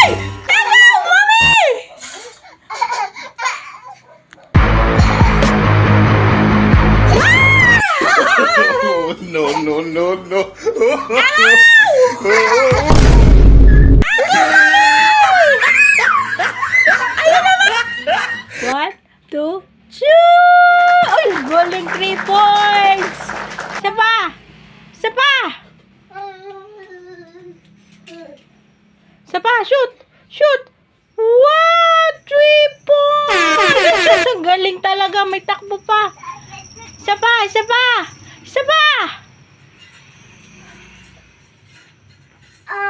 Hello, mommy! Oh, no, no, no, no. One, two, shoot! Ay, galing 3 points! Isa pa! Isa pa! Isa pa! Shoot! Shoot! Wow! 3 points! Ang galing talaga. May takbo pa. Isa pa! Isa pa! Isa pa!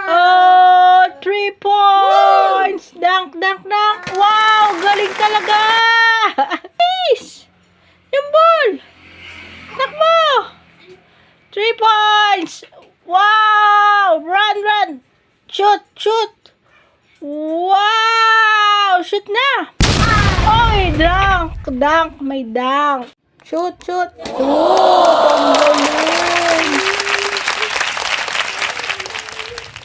Oh! 3 points! Dunk! Dunk! Dunk! Wow! Galing talaga! Please! Yung ball! Takbo! 3 points! Wow! Run! Run! Shoot! Shoot! Wow! Shoot na! Oy! Dunk! Dunk! May dunk! Shoot! Shoot! Oh! Ang galing!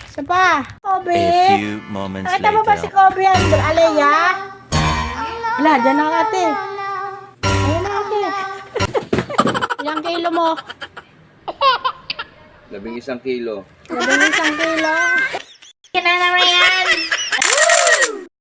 Isa pa! Kobe! A few moments Nakita mo ba si later. Kobe Alea? Wala, dyan ang ate. Ayun na ate. Ilang kilo mo? 11 kilo. 11 kilo. Kinana Rhea!